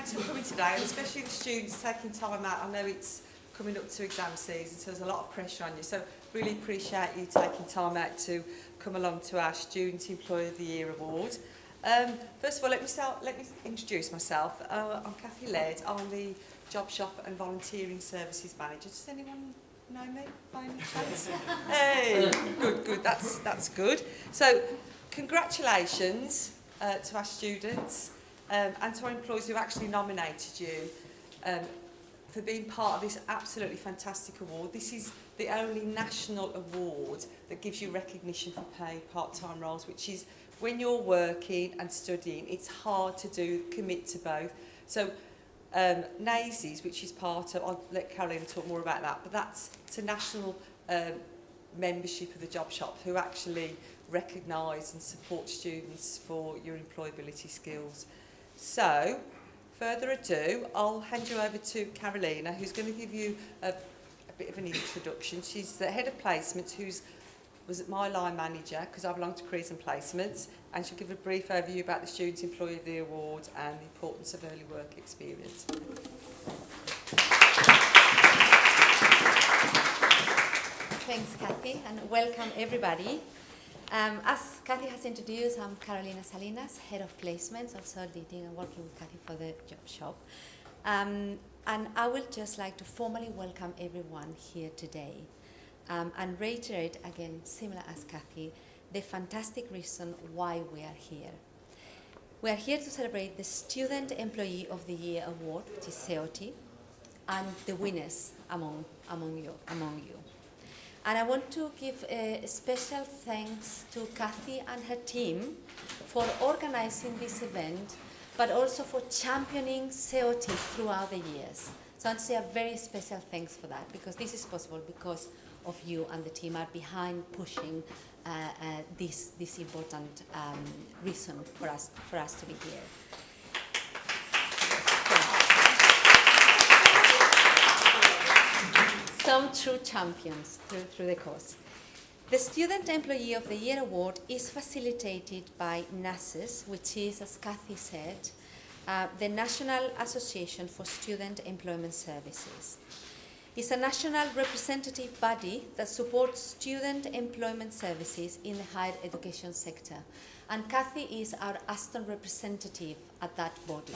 thanks for coming today, and especially the students taking time out. I know it's coming up to exam season, so there's a lot of pressure on you. So really appreciate you taking time out to come along to our Student Employee of the Year Award. First of all, let me introduce myself. I'm Cathy Laird. I'm the Jobshop and Volunteering Services Manager. Does anyone know me by any chance? Hey, good. That's good. So, congratulations to our students and to our employees who actually nominated you for being part of this absolutely fantastic award. This is the only national award that gives you recognition for paid part-time roles, which is when you're working and studying, it's hard to commit to both. So NASES, which is part of, I'll let Carolina talk more about that, but it's a national membership of the Jobshop who actually recognise and support students for your employability skills. So, further ado, I'll hand you over to Carolina, who's going to give you a bit of an introduction. She's the head of placements, was my line manager because I belong to Careers and Placements, and she'll give a brief overview about the Student Employee of the Award and the importance of early work experience. Thanks, Cathy, and welcome everybody. As Cathy has introduced, I'm Carolina Salinas, Head of Placements, also leading and working with Cathy for the Jobshop. And I would just like to formally welcome everyone here today and reiterate again, similar as Cathy, the fantastic reason why we are here. We are here to celebrate the Student Employee of the Year Award, which is Seoty, and the winners among you. And I want to give a special thanks to Cathy and her team for organizing this event, but also for championing Seoty throughout the years. So I want to say a very special thanks for that, because this is possible because of you, and the team are behind pushing this important reason for us to be here. Some true champions through the course. The Student Employee of the Year Award is facilitated by NASES, which is, as Cathy said, the National Association for Student Employment Services. It's a national representative body that supports student employment services in the higher education sector. And Cathy is our Aston representative at that body.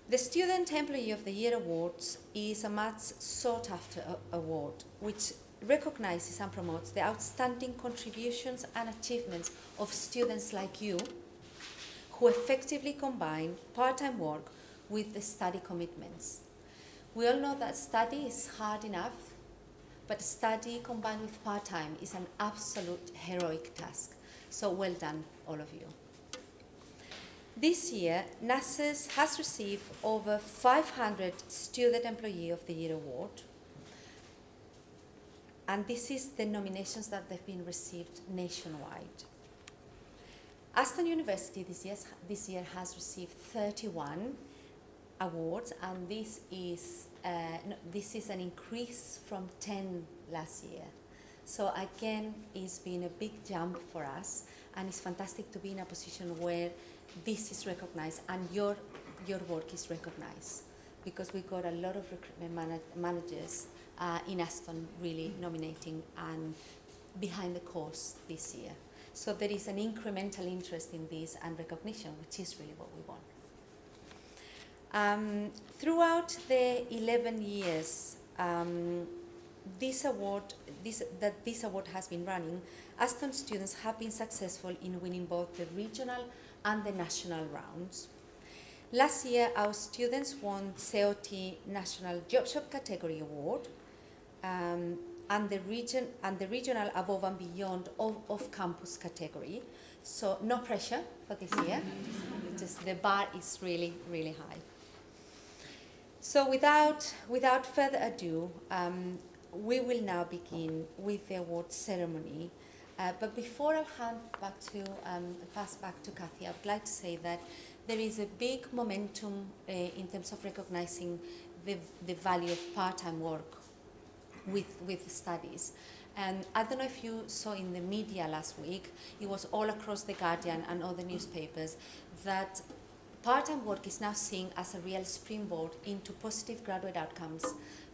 The Student Employee of the Year Awards is a much sought after award which recognizes and promotes the outstanding contributions and achievements of students like you who effectively combine part-time work with the study commitments. We all know that study is hard enough, but study combined with part-time is an absolute heroic task. So well done, all of you. This year, NASES has received over 500 Student Employee of the Year Award. And this is the nominations that they've been received nationwide. Aston University this year has received 31 awards, and this is an increase from 10 last year. So again, it's been a big jump for us, and it's fantastic to be in a position where this is recognized and your work is recognized, because we got a lot of recruitment managers in Aston really nominating and behind the course this year. So there is an incremental interest in this and recognition, which is really what we want. Throughout the 11 years this award has been running, Aston students have been successful in winning both the regional and the national rounds. Last year, our students won Seoty National Jobshop Category Award and the regional above and beyond of campus category. So no pressure for this year. Just the bar is really, really high. So without further ado, we will now begin with the award ceremony. But before I pass back to Cathy, I would like to say that there is a big momentum in terms of recognizing the value of part-time work with studies. And I don't know if you saw in the media last week, it was all across The Guardian and other newspapers that part-time work is now seen as a real springboard into positive graduate outcomes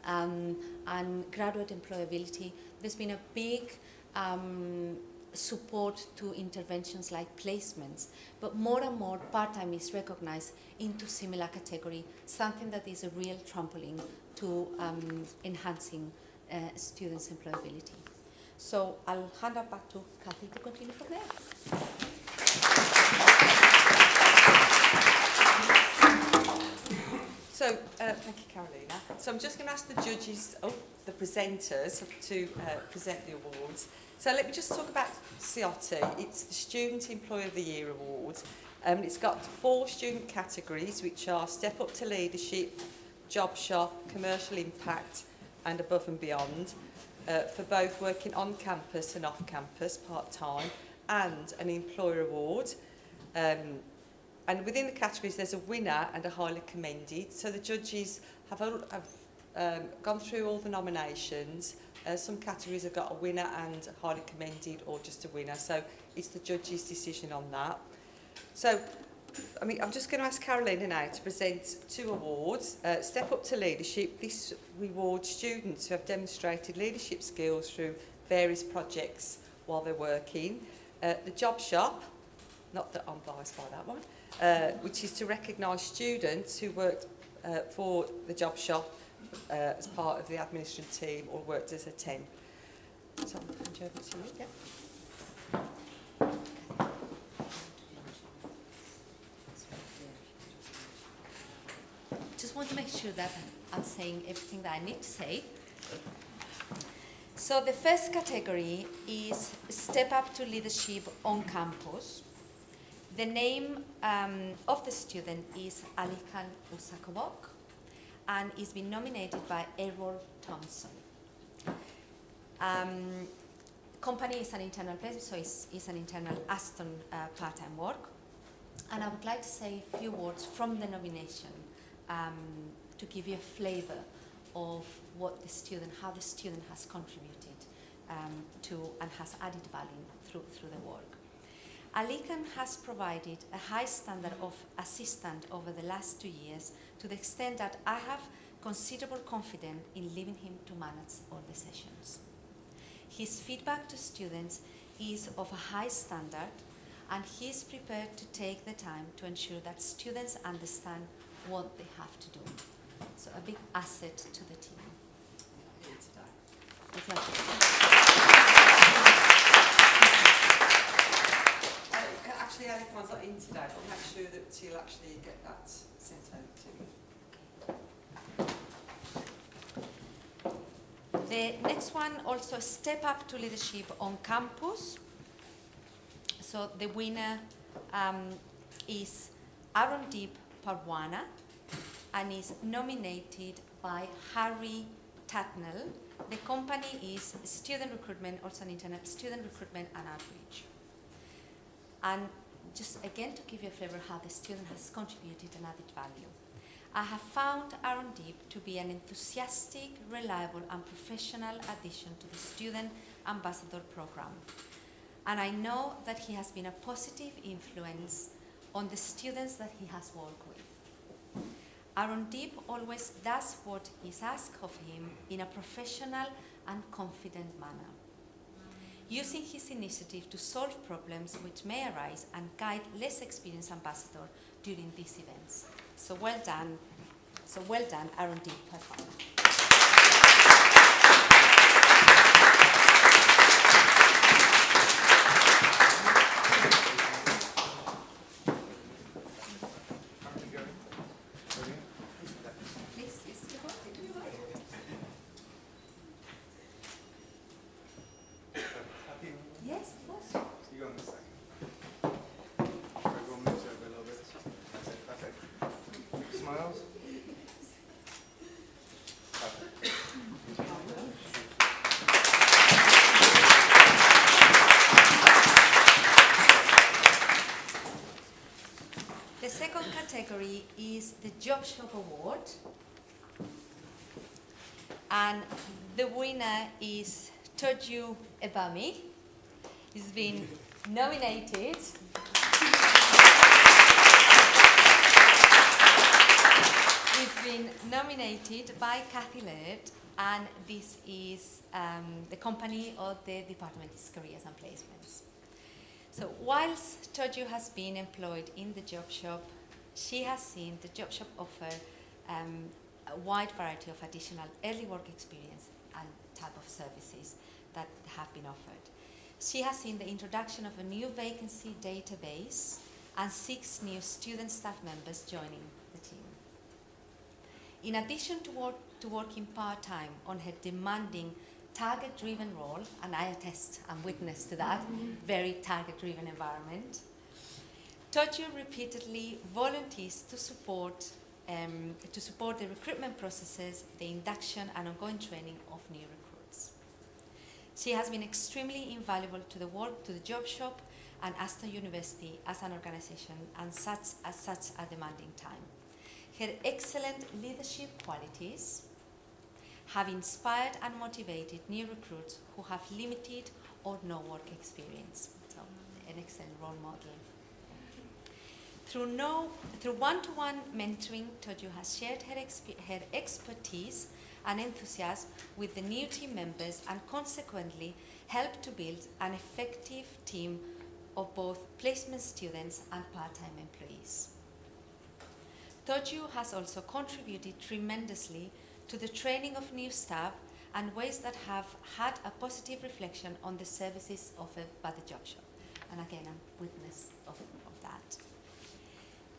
and graduate employability. There's been a big support to interventions like placements, but more and more part-time is recognized into similar category, something that is a real trampoline to enhancing students' employability. So I'll hand it back to Kathy to continue from there. So, thank you, Carolina. So I'm just going to ask the judges, the presenters, to present the awards. So let me just talk about Seoty. It's the Student Employer of the Year Award. It's got 4 student categories, which are Step Up to Leadership, Jobshop, Commercial Impact, and Above and Beyond, for both working on campus and off campus, part-time, and an Employer Award. And within the categories, there's a winner and a highly commended. So the judges have gone through all the nominations. Some categories have got a winner and highly commended, or just a winner. So it's the judge's decision on that. So, I'm just going to ask Carolina now to present 2 awards. Step Up to Leadership. This rewards students who have demonstrated leadership skills through various projects while they're working. The Jobshop, not that I'm biased by that one, which is to recognise students who worked for the Jobshop as part of the administrative team or worked as a temp. So I'll hand you over to you. Yeah. Just want to make sure that I'm saying everything that I need to say. So the first category is Step Up to Leadership on Campus. The name of the student is Alikan Usakobok and is been nominated by Errol Thompson. Company is an internal place, so it's an internal Aston part-time work. And I would like to say a few words from the nomination to give you a flavour of what the student, how the student has contributed to and has added value through the work. Alikan has provided a high standard of assistant over the last 2 years, to the extent that I have considerable confidence in leaving him to manage all the sessions. His feedback to students is of a high standard, and he is prepared to take the time to ensure that students understand what they have to do. So a big asset to the team. Actually, Alikan's not in today, but I'll make sure that he'll actually get that sent over to you. The next one, also Step Up to Leadership on Campus. So the winner is Arondeep Parwana and is nominated by Harry Tatnell. The company is Student Recruitment, also an internal Student Recruitment and Outreach. And just again to give you a flavour how the student has contributed and added value. I have found Arondeep to be an enthusiastic, reliable and professional addition to the Student Ambassador Programme. And I know that he has been a positive influence on the students that he has worked with. Arondeep always does what is asked of him in a professional and confident manner, using his initiative to solve problems which may arise and guide less experienced ambassadors during these events. So well done, Arondeep Parwana. Yes, of course. You go on this side. Everyone moves over a little bit. That's it, perfect. Smiles. Perfect. The second category is the Jobshop Award. And the winner is Toju Ebami. He's been nominated nominated by Kathy Laird, and this is the company of the department is Careers and Placements. So whilst Toju has been employed in the job shop, she has seen the job shop offer a wide variety of additional early work experience and type of services that have been offered. She has seen the introduction of a new vacancy database and 6 new student staff members joining the team. In addition to working part-time on her demanding target-driven role, and I attest and witness to that, very target-driven environment, Toju repeatedly volunteers to support the recruitment processes, the induction and ongoing training of new recruits. She has been extremely invaluable to the job shop and Aston University as an organisation, and at such a demanding time. Her excellent leadership qualities have inspired and motivated new recruits who have limited or no work experience. So, an excellent role model. Through one-to-one mentoring, Toju has shared her expertise and enthusiasm with the new team members, and consequently helped to build an effective team of both placement students and part-time employees. Toju has also contributed tremendously to the training of new staff and ways that have had a positive reflection on the services offered by the job shop. And again, I'm witness of that.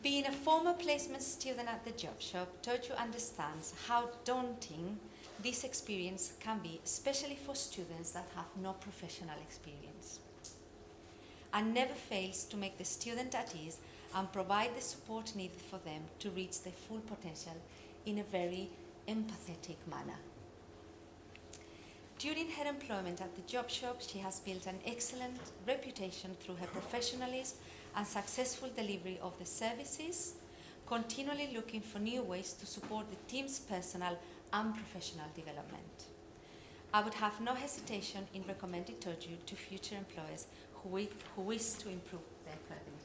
Being a former placement student at the job shop, Toju understands how daunting this experience can be, especially for students that have no professional experience, and never fails to make the student at ease and provide the support needed for them to reach their full potential in a very empathetic manner. During her employment at the job shop, she has built an excellent reputation through her professionalism and successful delivery of the services, continually looking for new ways to support the team's personal and professional development. I would have no hesitation in recommending Toju to future employers who wish to improve their credibility.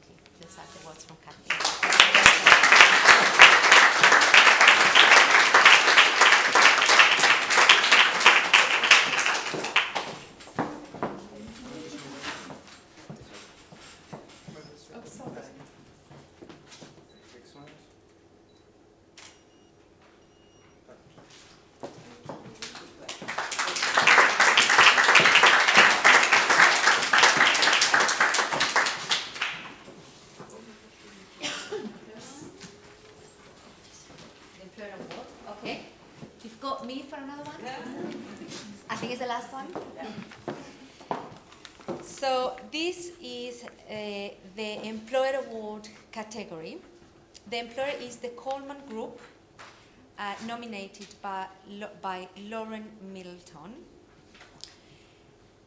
Those are the words from Kathy. Okay, you've got me for another one? I think it's the last one. So this is the Employer Award category. The employer is the Coleman Group, nominated by Lauren Middleton.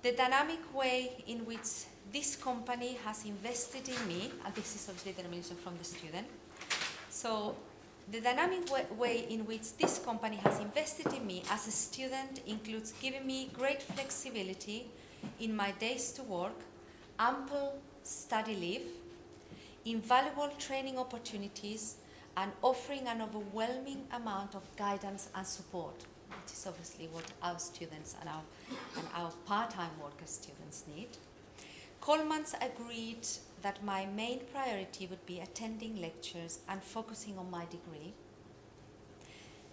The dynamic way in which this company has invested in me, and this is obviously the nomination from the student. So the dynamic way in which this company has invested in me as a student includes giving me great flexibility in my days to work, ample study leave, invaluable training opportunities, and offering an overwhelming amount of guidance and support, which is obviously what our students and our part-time worker students need. Coleman's agreed that my main priority would be attending lectures and focusing on my degree.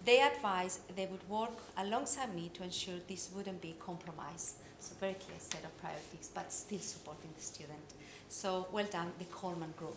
They advised they would work alongside me to ensure this wouldn't be compromised. So very clear set of priorities, but still supporting the student. So well done, the Coleman Group.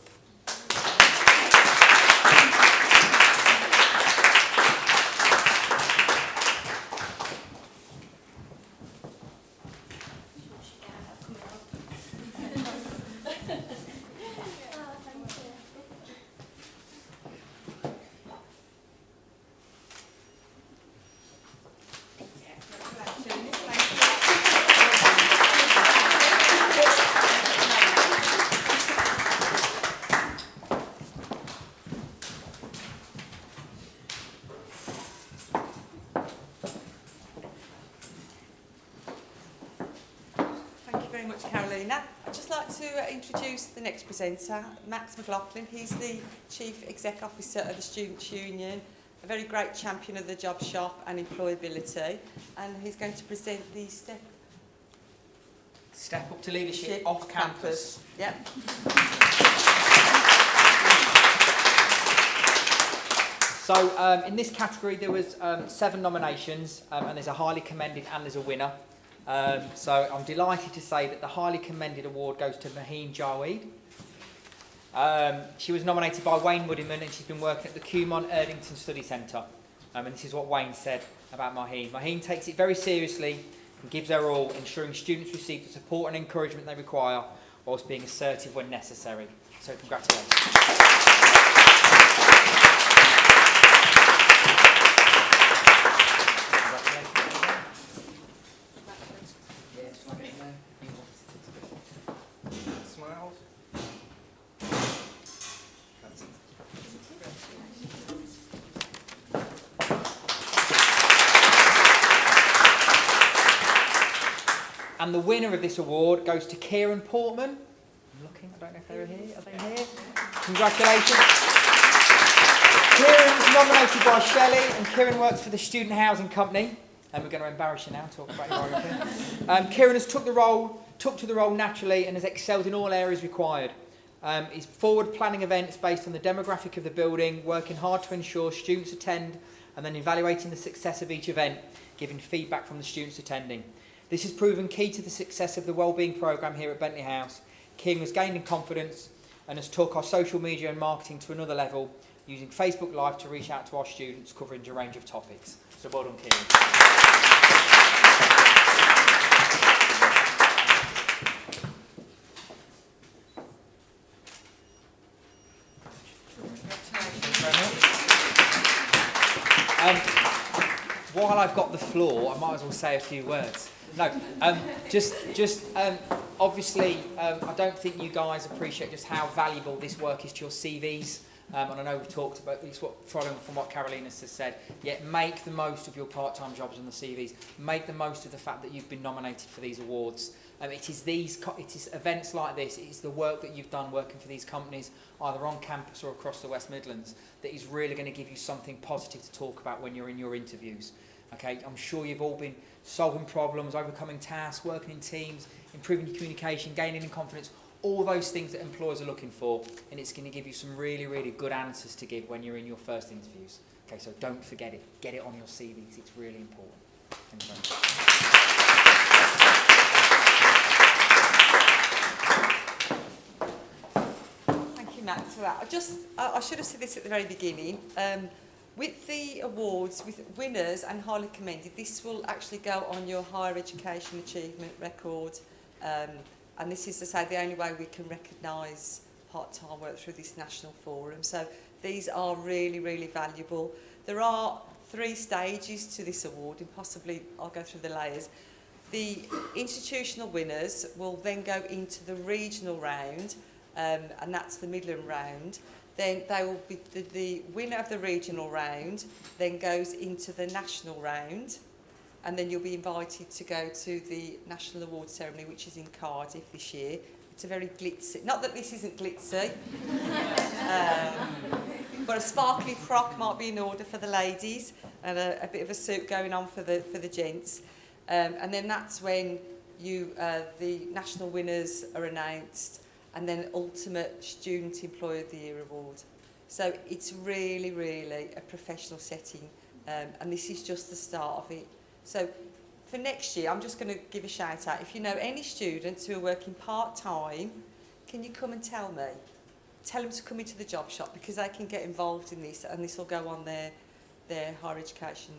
Carolina. I'd just like to introduce the next presenter, Max McLaughlin. He's the Chief Exec Officer of the Students' Union a very great champion of the job shop and employability, and he's going to present the Step up to leadership off campus. Yep. So in this category there was 7 nominations, and there's a highly commended and there's a winner. So I'm delighted to say that the highly commended award goes to Maheen Jaweed. She was nominated by Wayne Muddiman, and she's been working at the Kumon Erdington Study Centre. And this is what Wayne said about Maheen. Maheen takes it very seriously and gives her all, ensuring students receive the support and encouragement they require, whilst being assertive when necessary. So congratulations. Smiles. And the winner of this award goes to Kieran Portman. I'm looking, I don't know if they're here. Are they here? Congratulations. Kieran was nominated by Shelley, and Kieran works for the Student Housing Company. And we're going to embarrass you now, talk about your origin. Kieran has took to the role naturally and has excelled in all areas required. He's forward planning events based on the demographic of the building, working hard to ensure students attend, and then evaluating the success of each event, giving feedback from the students attending. This has proven key to the success of the wellbeing programme here at Bentley House. Kieran has gained in confidence and has took our social media and marketing to another level, using Facebook Live to reach out to our students, covering a range of topics. So well done, Kieran. While I've got the floor, I might as well say a few words. No, obviously, I don't think you guys appreciate just how valuable this work is to your CVs. And I know we've talked about this, following from what Carolina has said. Yet make the most of your part-time jobs on the CVs. Make the most of the fact that you've been nominated for these awards. It is events like this. It is the work that you've done working for these companies, either on campus or across the West Midlands, that is really going to give you something positive to talk about when you're in your interviews. Okay, I'm sure you've all been solving problems, overcoming tasks, working in teams, improving your communication, gaining in confidence, all those things that employers are looking for, and it's going to give you some really, really good answers to give when you're in your first interviews. Okay, so don't forget it. Get it on your CVs. It's really important. Thank you very much. Thank you, Matt, for that. I should have said this at the very beginning. With the awards, with winners and highly commended, this will actually go on your higher education achievement record. And this is to say the only way we can recognise part-time work through this national forum. So these are really, really valuable. There are 3 stages to this award, and possibly I'll go through the layers. The institutional winners will then go into the regional round, and that's the Midland round. Then they will be the winner of the regional round then goes into the national round, and then you'll be invited to go to the national award ceremony, which is in Cardiff this year. It's a very glitzy, not that this isn't glitzy, but a sparkly frock might be in order for the ladies, and a bit of a suit going on for the gents. And then that's when the national winners are announced, and then ultimate Student Employer of the Year award. So it's really, really a professional setting, and this is just the start of it. So for next year, I'm just going to give a shout out. If you know any students who are working part-time, can you come and tell me? Tell them to come into the job shop, because they can get involved in this, and this will go on their higher education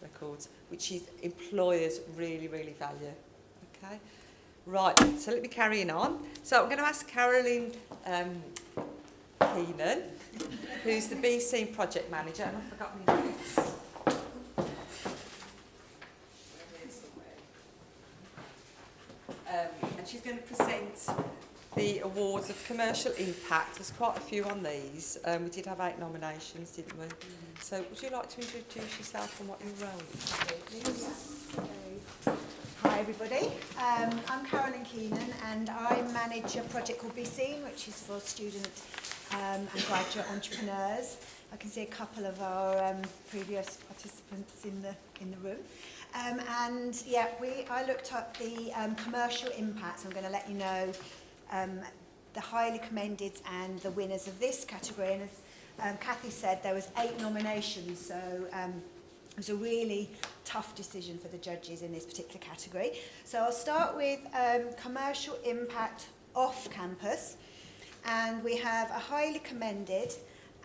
records, which is employers really, really value. Okay? Right, so let me carry on. So I'm going to ask Caroline Keenan, who's the BC project manager, and I forgot my notes. And she's going to present the awards of commercial impact. There's quite a few on these. We did have 8 nominations, didn't we? So would you like to introduce yourself and what your role is? Hi everybody, I'm Caroline Keenan, and I manage a project called BC, which is for student and graduate entrepreneurs. I can see a couple of our previous participants in the room. And yeah, I looked up the commercial impacts. I'm going to let you know the highly commended and the winners of this category. And as Kathy said, there was 8 nominations, so it was a really tough decision for the judges in this particular category. So I'll start with commercial impact off campus, and we have a highly commended,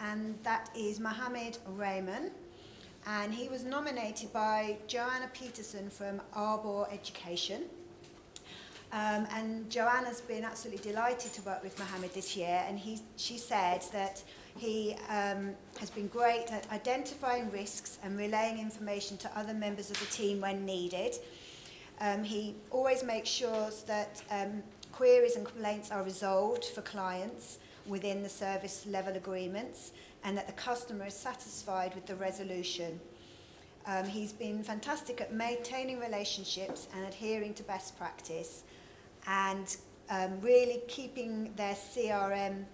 and that is Mohammed Rahman, and he was nominated by Joanna Peterson from Arbor Education. And Joanna's been absolutely delighted to work with Mohammed this year, and she said that he has been great at identifying risks and relaying information to other members of the team when needed. He always makes sure that queries and complaints are resolved for clients within the service level agreements, and that the customer is satisfied with the resolution. He's been fantastic at maintaining relationships and adhering to best practice, and really keeping their CRM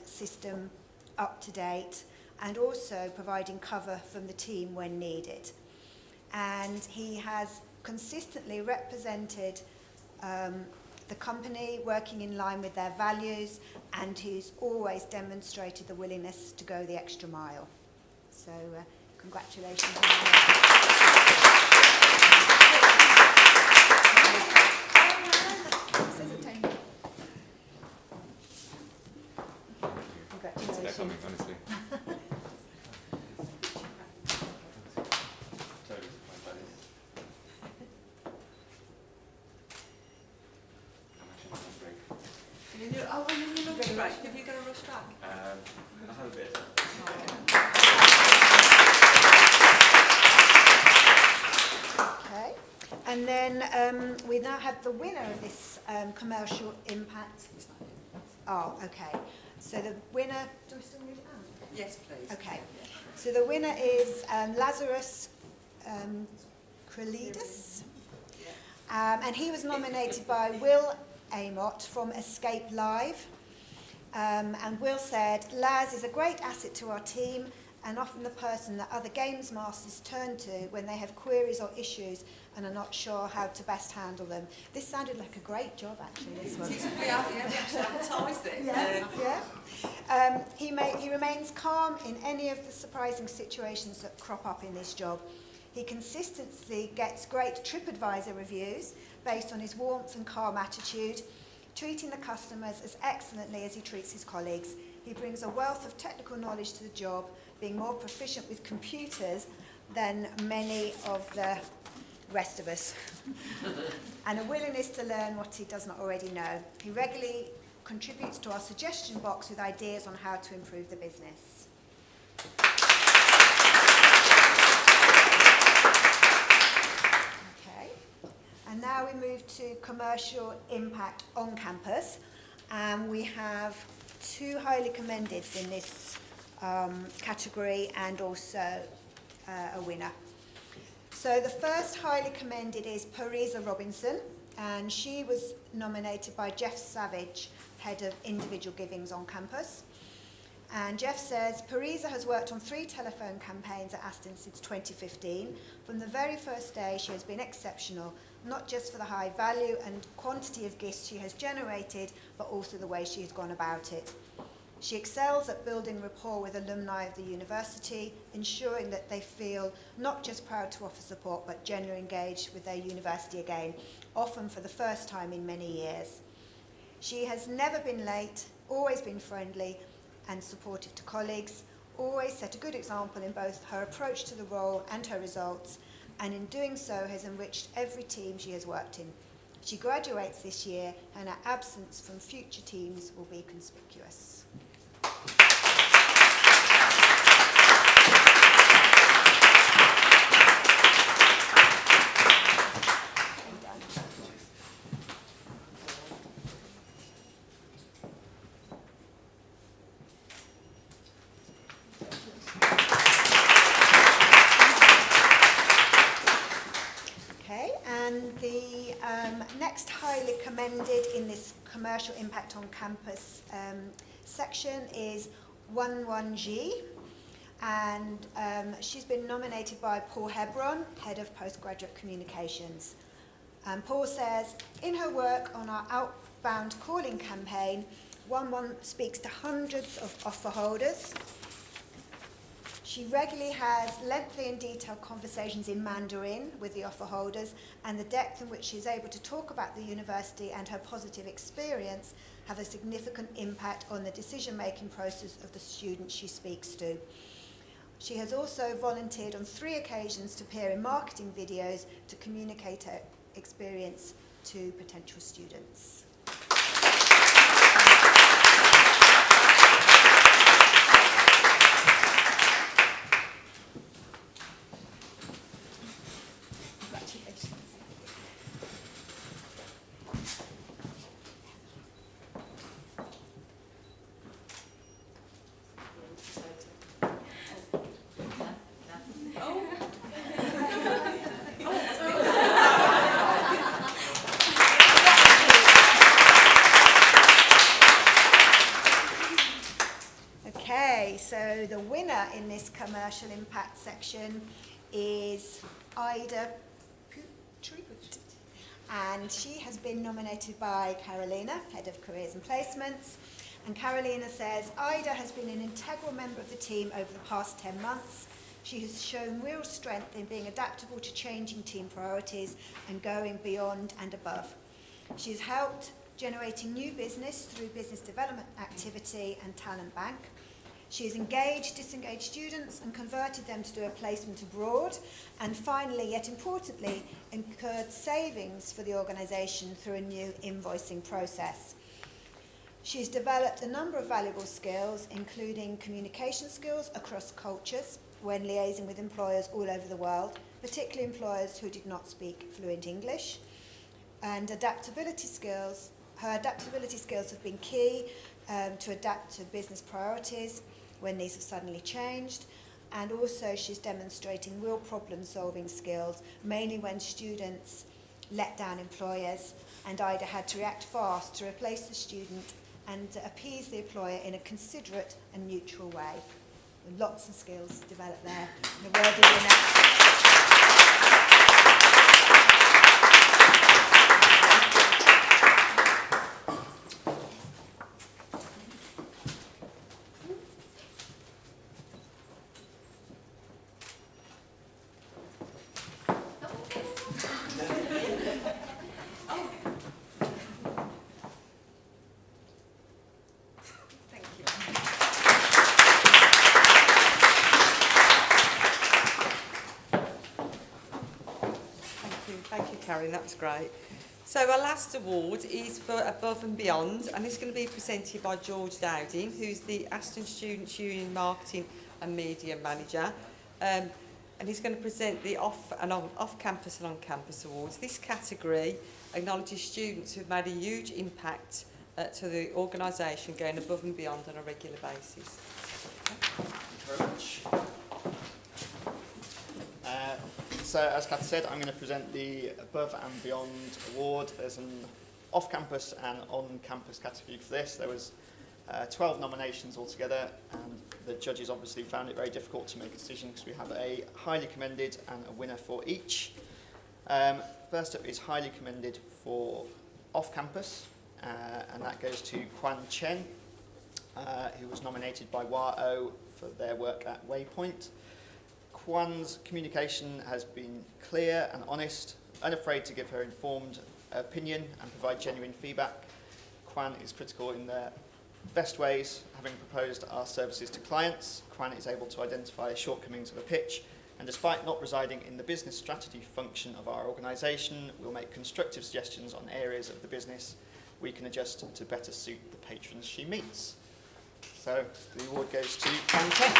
system up to date, and also providing cover from the team when needed. And he has consistently represented the company, working in line with their values, and he's always demonstrated the willingness to go the extra mile. So congratulations. They're coming, honestly. Sorry, my buddies. I'm actually on a break. When you're lunch break, have you got to rush back? I have a bit. Okay, and then we now have the winner of this commercial impact. Oh, okay. So the winner, do I still read it out? Yes, please. Okay. So the winner is Lazarus Krelidis, and he was nominated by Will Amott from Escape Live. And Will said, Laz is a great asset to our team, and often the person that other games masters turn to when they have queries or issues and are not sure how to best handle them. This sounded like a great job, actually, this one. We actually advertised it. Yeah. He remains calm in any of the surprising situations that crop up in this job. He consistently gets great TripAdvisor reviews based on his warmth and calm attitude, treating the customers as excellently as he treats his colleagues. He brings a wealth of technical knowledge to the job, being more proficient with computers than many of the rest of us, and a willingness to learn what he does not already know. He regularly contributes to our suggestion box with ideas on how to improve the business. Okay, and now we move to commercial impact on campus, and we have 2 highly commendeds in this category, and also a winner. So the first highly commended is Parisa Robinson, and she was nominated by Jeff Savage, head of individual givings on campus. And Jeff says, Parisa has worked on 3 telephone campaigns at Aston since 2015. From the very first day, she has been exceptional, not just for the high value and quantity of gifts she has generated, but also the way she has gone about it. She excels at building rapport with alumni of the university, ensuring that they feel not just proud to offer support, but genuinely engaged with their university again, often for the first time in many years. She has never been late, always been friendly and supportive to colleagues, always set a good example in both her approach to the role and her results, and in doing so has enriched every team she has worked in. She graduates this year, and her absence from future teams will be conspicuous. Okay, and the next highly commended in this commercial impact on campus section is 11G, and she's been nominated by Paul Hebron, Head of Postgraduate Communications. Paul says, in her work on our outbound calling campaign, One speaks to hundreds of offer holders. She regularly has lengthy and detailed conversations in Mandarin with the offer holders, and the depth in which she is able to talk about the university and her positive experience have a significant impact on the decision-making process of the students she speaks to. She has also volunteered on 3 occasions to appear in marketing videos to communicate her experience to potential students. So the winner in this commercial impact section is Ida Putri, and she has been nominated by Carolina, Head of Careers and Placements. And Carolina says, Ida has been an integral member of the team over the past 10 months. She has shown real strength in being adaptable to changing team priorities and going beyond and above. She has helped generating new business through business development activity and talent bank. She has engaged disengaged students and converted them to do a placement abroad, and finally, yet importantly, incurred savings for the organisation through a new invoicing process. She has developed a number of valuable skills, including communication skills across cultures when liaising with employers all over the world, particularly employers who did not speak fluent English, and adaptability skills. Her adaptability skills have been key to adapt to business priorities when these have suddenly changed, and also she's demonstrating real problem-solving skills, mainly when students let down employers, and Ida had to react fast to replace the student and to appease the employer in a considerate and neutral way. Lots of skills developed there. The worthy winner. Thank you, Karen, that was great. So our last award is for Above and Beyond, and it's going to be presented by George Dowding, who's the Aston Students' Union Marketing and Media Manager. And he's going to present the off-campus and on-campus awards. This category acknowledges students who've made a huge impact to the organisation, going above and beyond on a regular basis. Thank you very much. So, as Kath said, I'm going to present the Above and Beyond Award. There's an off-campus and on-campus category for this. There was 12 nominations altogether, and the judges obviously found it very difficult to make a decision because we have a highly commended and a winner for each. First up is highly commended for off-campus, and that goes to Quan Chen, who was nominated by WAO for their work at Waypoint. Kwan's communication has been clear and honest, unafraid to give her informed opinion and provide genuine feedback. Kwan is critical in their best ways, having proposed our services to clients. Kwan is able to identify shortcomings of a pitch, and despite not residing in the business strategy function of our organisation, will make constructive suggestions on areas of the business we can adjust to better suit the patrons she meets. So the award goes to Kwan Chen.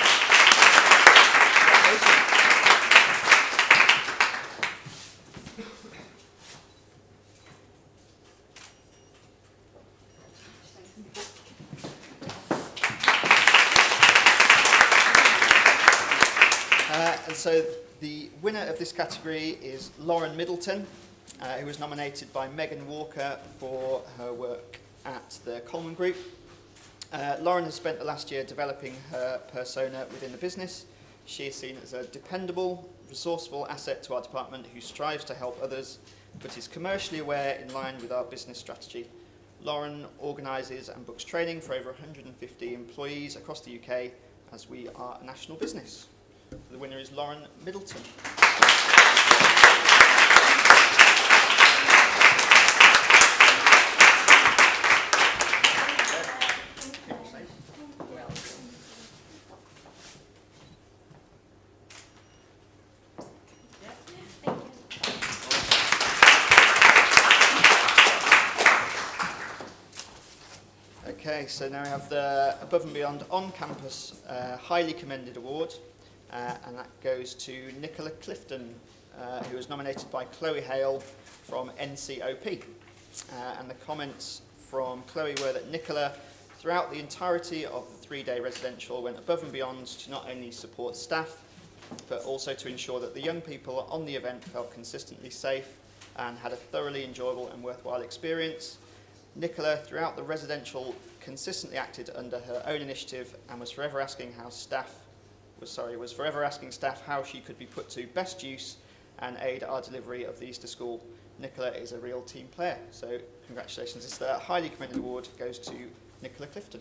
And so the winner of this category is Lauren Middleton, who was nominated by Megan Walker for her work at the Coleman Group. Lauren has spent the last year developing her persona within the business. She is seen as a dependable, resourceful asset to our department who strives to help others, but is commercially aware in line with our business strategy. Lauren organises and books training for over 150 employees across the UK, as we are a national business. The winner is Lauren Middleton. Okay, so now we have the Above and Beyond On-Campus Highly Commended Award, and that goes to Nicola Clifton, who was nominated by Chloe Hale from NCOP. And the comments from Chloe were that Nicola, throughout the entirety of the 3-day residential, went above and beyond to not only support staff, but also to ensure that the young people on the event felt consistently safe and had a thoroughly enjoyable and worthwhile experience. Nicola, throughout the residential, consistently acted under her own initiative and was forever asking staff how she could be put to best use and aid our delivery of the Easter School. Nicola is a real team player, so congratulations. This highly commended award goes to Nicola Clifton.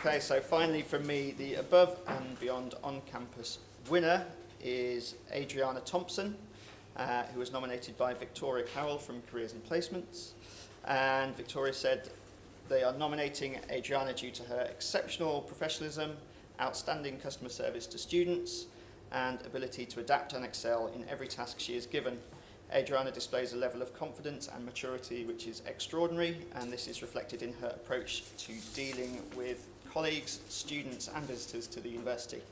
Okay, so finally from me, the Above and Beyond On-Campus winner is Adriana Thompson, who was nominated by Victoria Carroll from Careers and Placements. And Victoria said they are nominating Adriana due to her exceptional professionalism, outstanding customer service to students, and ability to adapt and excel in every task she is given. Adriana displays a level of confidence and maturity which is extraordinary, and this is reflected in her approach to dealing with colleagues, students and visitors to the university.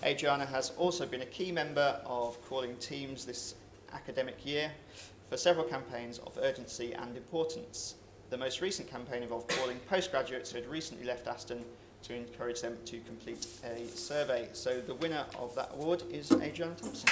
Adriana has also been a key member of calling teams this academic year for several campaigns of urgency and importance. The most recent campaign involved calling postgraduates who had recently left Aston to encourage them to complete a survey. So the winner of that award is Adriana Thompson.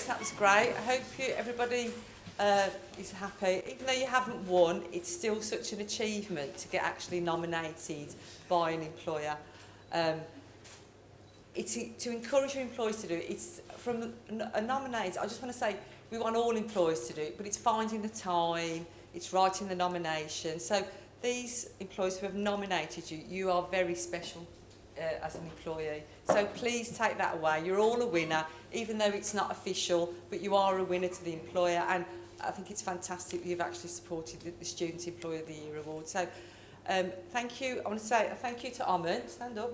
That was great. I hope everybody is happy. Even though you haven't won, it's still such an achievement to get actually nominated by an employer. It's to encourage your employees to do it. It's from a nominate. I just want to say we want all employers to do it, but it's finding the time, it's writing the nomination. So these employees who have nominated you, you are very special as an employee. So please take that away. You're all a winner, even though it's not official, but you are a winner to the employer, and I think it's fantastic that you've actually supported the Student Employer of the Year Award. So thank you. I want to say a thank you to Ahmed. Stand up.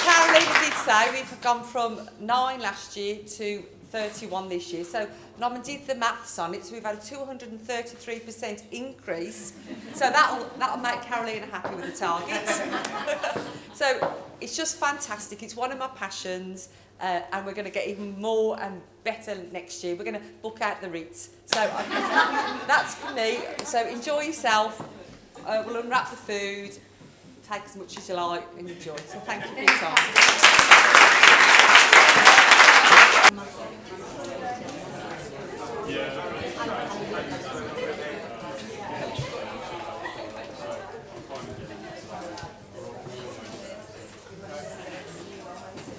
Carolina did say we've gone from 9 last year to 31 this year. So Norman did the maths on it, so we've had a 233% increase. So that'll make Carolina happy with the targets. So it's just fantastic. It's one of my passions, and we're going to get even more and better next year. We're going to book out the Ritz. So that's for me. So enjoy yourself. We'll unwrap the food. Take as much as you like and enjoy. So thank you for your time.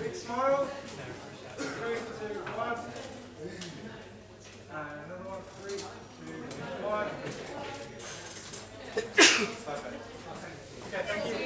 Big smile. 3, 2, 1. And another one. 3, 2, 1. Perfect. Okay, thank you.